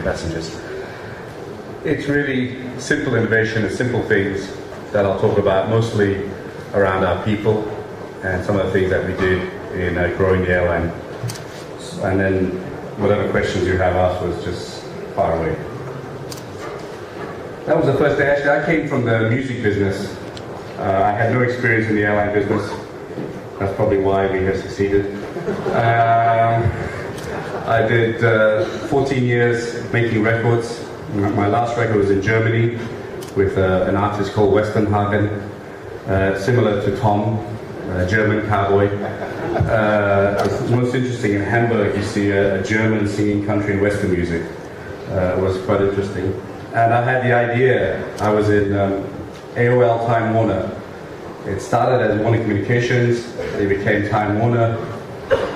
million passengers. It's really simple innovation and simple things that I'll talk about, mostly around our people and some of the things that we did in growing the airline. And then whatever questions you have afterwards, just fire away. That was the first day. Actually, I came from the music business. I had no experience in the airline business. That's probably why we have succeeded. I did 14 years making records. My last record was in Germany with an artist called Westernhagen, similar to Tom, a German cowboy. It's most interesting, in Hamburg you see a German singing country and western music. It was quite interesting. And I had the idea. I was in AOL Time Warner. It started as Warner Communications, it became Time Warner,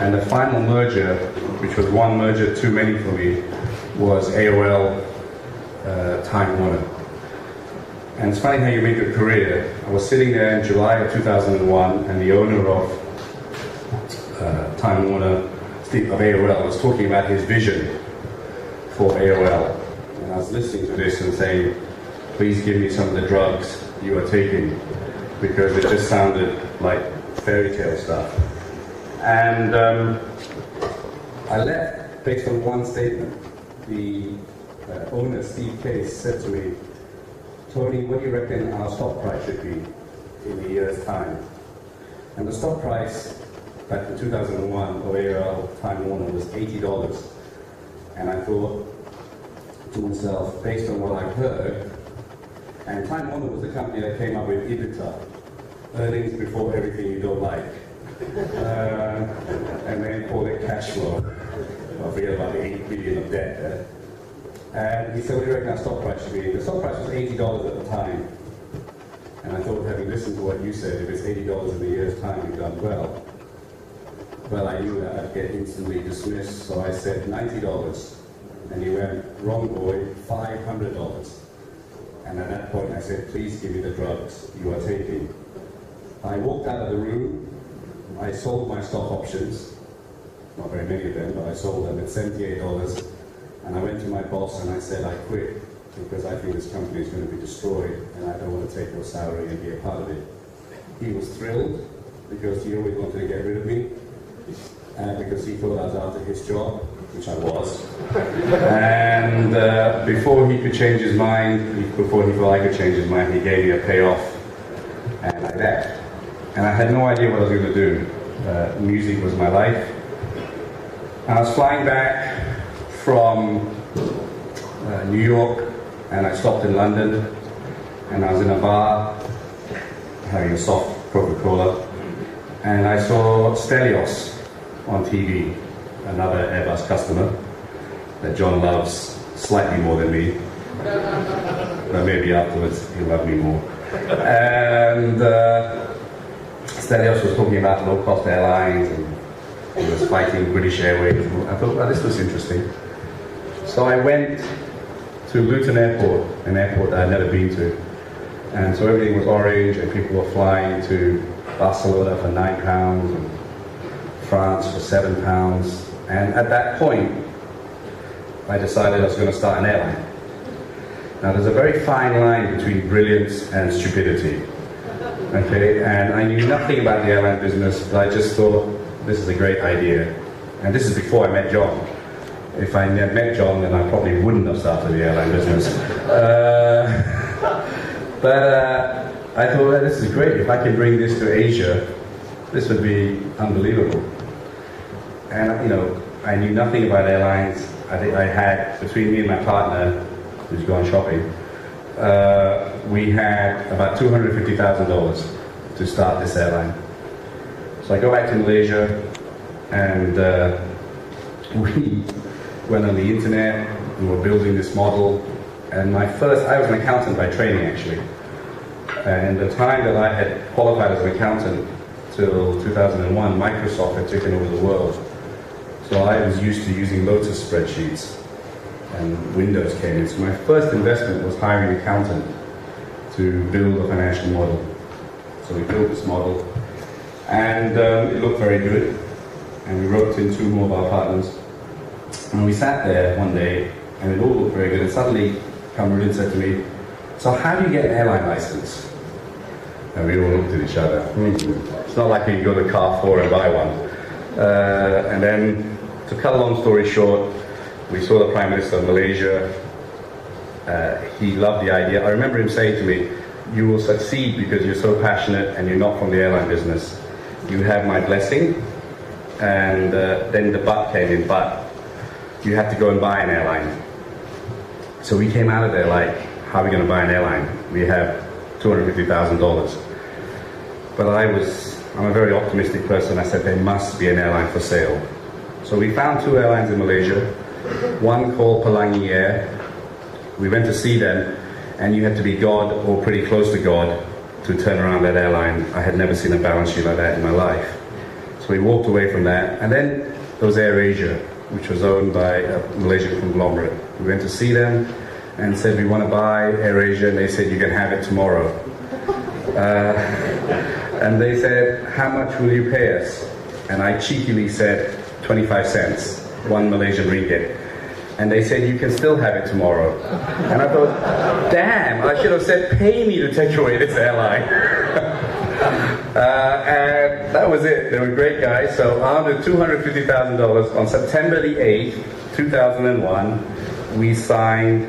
and the final merger, which was one merger too many for me, was AOL Time Warner. And it's funny how you make a career. I was sitting there in July of 2001, and the owner of Time Warner, Steve of AOL, was talking about his vision for AOL. And I was listening to this and saying, please give me some of the drugs you are taking, because it just sounded like fairy tale stuff. And I left based on one statement. The owner, Steve Case, said to me, Tony, what do you reckon our stock price should be in a year's time? And the stock price back in 2001 of AOL Time Warner was $80. And I thought to myself, based on what I've heard, and Time Warner was the company that came up with EBITDA, earnings before everything you don't like, and then called it cash flow. I forget about the 8 billion of debt. And he said, what do you reckon our stock price should be? The stock price was $80 at the time. And I thought, having listened to what you said, if it's $80 in a year's time, you've done well. Well, I knew that I'd get instantly dismissed, so I said $90. And he went, wrong boy, $500. And at that point I said, please give me the drugs you are taking. I walked out of the room, I sold my stock options, not very many of them, but I sold them at $78. And I went to my boss and I said, I quit, because I think this company is going to be destroyed and I don't want to take your salary and be a part of it. He was thrilled, because he always wanted to get rid of me, because he thought I was out of his job, which I was. And before he could change his mind, before he thought I could change his mind, he gave me a payoff, and I left. And I had no idea what I was going to do. Music was my life. And I was flying back from New York, and I stopped in London, and I was in a bar having a soft Coca-Cola, and I saw Stelios on TV, another Airbus customer that John loves slightly more than me, but maybe afterwards he'll love me more. And Stelios was talking about low-cost airlines, and he was fighting British Airways. I thought, well, this was interesting. So I went to Luton Airport, an airport that I'd never been to. And so everything was orange, and people were flying to Barcelona for £9, and France for £7. And at that point, I decided I was going to start an airline. Now there's a very fine line between brilliance and stupidity. Okay, and I knew nothing about the airline business, but I just thought, this is a great idea. And this is before I met John. If I had met John, then I probably wouldn't have started the airline business. But I thought, well, this is great. If I can bring this to Asia, this would be unbelievable. And you know, I knew nothing about airlines. I think I had, between me and my partner, who's gone shopping, we had about $250,000 to start this airline. So I go back to Malaysia, and we went on the internet, we were building this model, and I was an accountant by training actually. And the time that I had qualified as an accountant till 2001, Microsoft had taken over the world. So I was used to using Lotus spreadsheets, and Windows came in. So my first investment was hiring an accountant to build a financial model. So we built this model, and it looked very good. And we roped in two more of our partners. And we sat there one day, and it all looked very good. And suddenly, Cameroon said to me, "So how do you get an airline license?" And we all looked at each other. It's not like you can go to Carrefour and buy one. And then, to cut a long story short, we saw the Prime Minister of Malaysia. He loved the idea. I remember him saying to me, "You will succeed because you're so passionate and you're not from the airline business. You have my blessing." And then the but came in, but you have to go and buy an airline. So we came out of there like, how are we going to buy an airline? We have $250,000. But I'm a very optimistic person. I said, there must be an airline for sale. So we found 2 airlines in Malaysia, one called Pelangi Air. We went to see them, and you had to be God or pretty close to God to turn around that airline. I had never seen a balance sheet like that in my life. So we walked away from that. And then there was AirAsia, which was owned by a Malaysian conglomerate. We went to see them and said, we want to buy AirAsia, and they said, you can have it tomorrow. And they said, how much will you pay us? And I cheekily said, 25 cents, 1 Malaysian ringgit. And they said, you can still have it tomorrow. And I thought, damn, I should have said, pay me to take away this airline. And that was it. They were great guys. So under $250,000 on September the 8th, 2001, we signed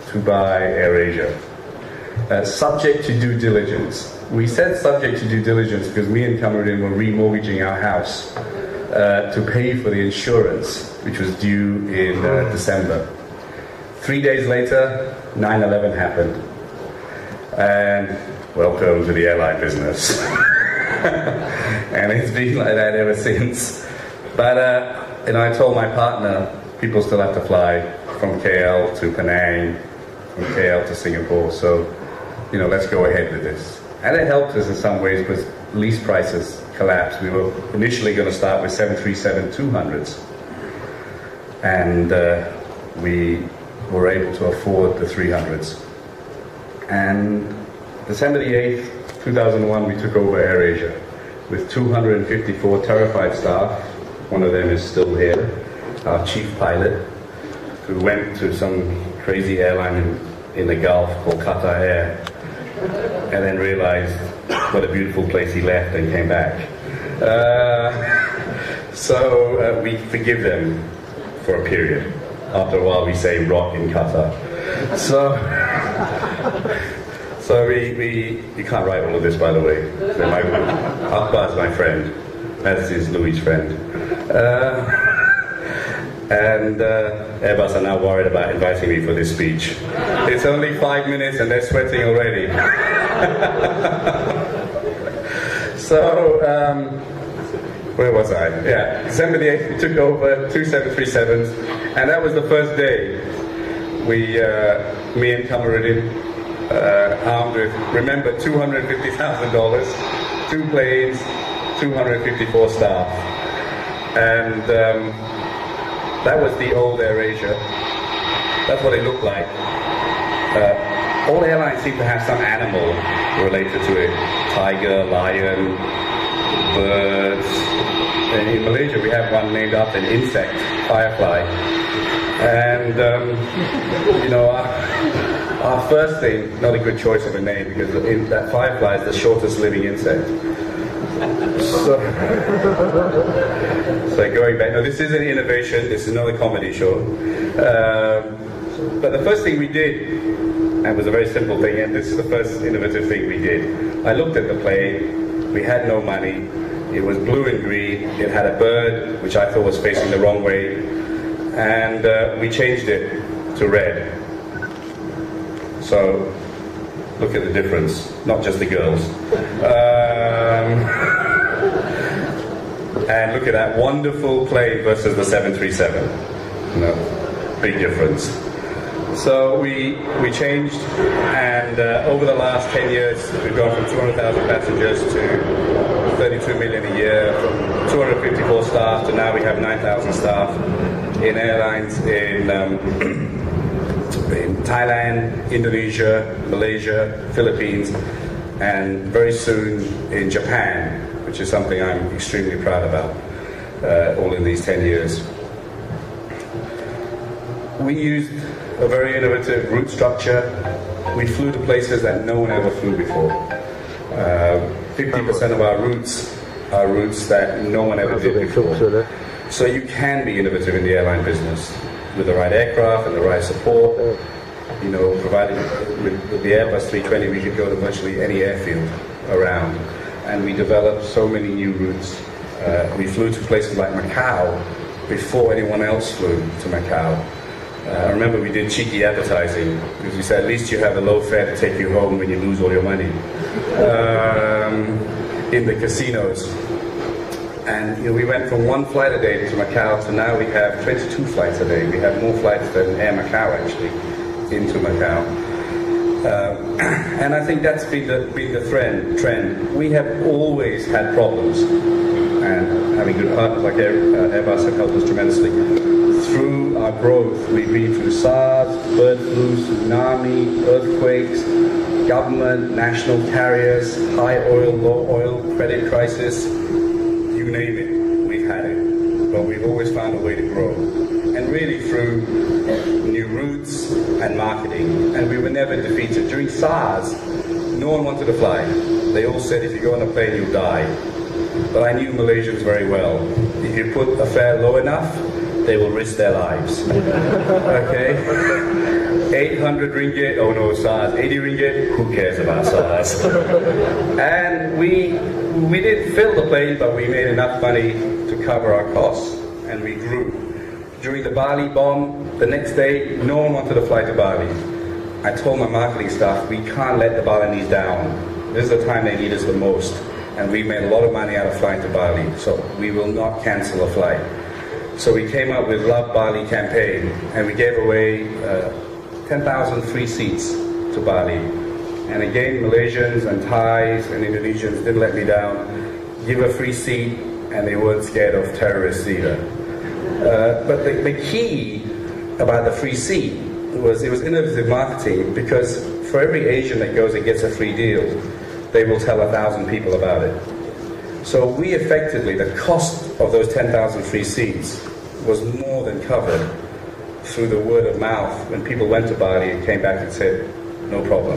to buy AirAsia. Subject to due diligence. We said subject to due diligence because me and Cameroon were remortgaging our house to pay for the insurance, which was due in December. 3 days later, 9/11 happened. And welcome to the airline business. And it's been like that ever since. But I told my partner, people still have to fly from KL to Penang, from KL to Singapore, so let's go ahead with this. And it helped us in some ways because lease prices collapsed. We were initially going to start with 737-200s, and we were able to afford the 300s. And December the 8th, 2001, we took over AirAsia with 254 terrified staff. One of them is still here, our chief pilot, who went to some crazy airline in the Gulf called Qatar Air, and then realized what a beautiful place he left and came back. So we forgive them for a period. After a while we say rot in Qatar. So you can't write all of this, by the way. Akbar's my friend, as is Louis' friend. And Airbus are now worried about inviting me for this speech. It's only 5 minutes and they're sweating already. So, where was I? Yeah, December the 8th, we took over 2 737s, and that was the first day. Me and Cameroon, armed with, remember, $250,000, 2 planes, 254 staff. And that was the old AirAsia. That's what it looked like. All airlines seem to have some animal related to it. Tiger, lion, birds. And in Malaysia we have one named after an insect, firefly. And our first thing, not a good choice of a name because that firefly is the shortest living insect. So going back, no, this is an innovation, this is not a comedy show. But the first thing we did, and it was a very simple thing, and this is the first innovative thing we did. I looked at the plane, we had no money, it was blue and green, it had a bird, which I thought was facing the wrong way, and we changed it to red. So, look at the difference, not just the girls. And look at that wonderful plane versus the 737. Big difference. So we changed, and over the last 10 years, we've gone from 200,000 passengers to 32 million a year, from 254 staff to now we have 9,000 staff in airlines in Thailand, Indonesia, Malaysia, Philippines, and very soon in Japan, which is something I'm extremely proud about, all in these 10 years. We used a very innovative route structure. We flew to places that no one ever flew before. 50% of our routes are routes that no one ever did before. So you can be innovative in the airline business with the right aircraft and the right support. You know, provided with the Airbus 320, we could go to virtually any airfield around, and we developed so many new routes. We flew to places like Macau before anyone else flew to Macau. I remember we did cheeky advertising because we said at least you have a low fare to take you home when you lose all your money in the casinos. And you know, we went from 1 flight a day to Macau to now we have 22 flights a day. We have more flights than Air Macau actually into Macau. And I think that's been the trend. We have always had problems, and having good partners like Airbus have helped us tremendously. Through our growth, we've been through SARS, bird flu, tsunami, earthquakes, government, national carriers, high oil, low oil, credit crisis, you name it, we've had it. But we've always found a way to grow. And really through new routes and marketing. And we were never defeated. During SARS, no one wanted to fly. They all said if you go on a plane, you'll die. But I knew Malaysians very well. If you put a fare low enough, they will risk their lives. Okay? 800 ringgit, oh no, SARS. 80 ringgit, who cares about SARS? And we didn't fill the plane, but we made enough money to cover our costs. And we grew. During the Bali bomb, the next day, no one wanted to fly to Bali. I told my marketing staff, we can't let the Balinese down. This is the time they need us the most. And we made a lot of money out of flying to Bali, so we will not cancel a flight. So we came up with Love Bali campaign, and we gave away 10,000 free seats to Bali. And again, Malaysians and Thais and Indonesians didn't let me down. Give a free seat, and they weren't scared of terrorists either. But the key about the free seat was it was innovative marketing, because for every Asian that goes and gets a free deal, they will tell 1,000 people about it. So we effectively, the cost of those 10,000 free seats was more than covered through the word of mouth when people went to Bali and came back and said, no problem.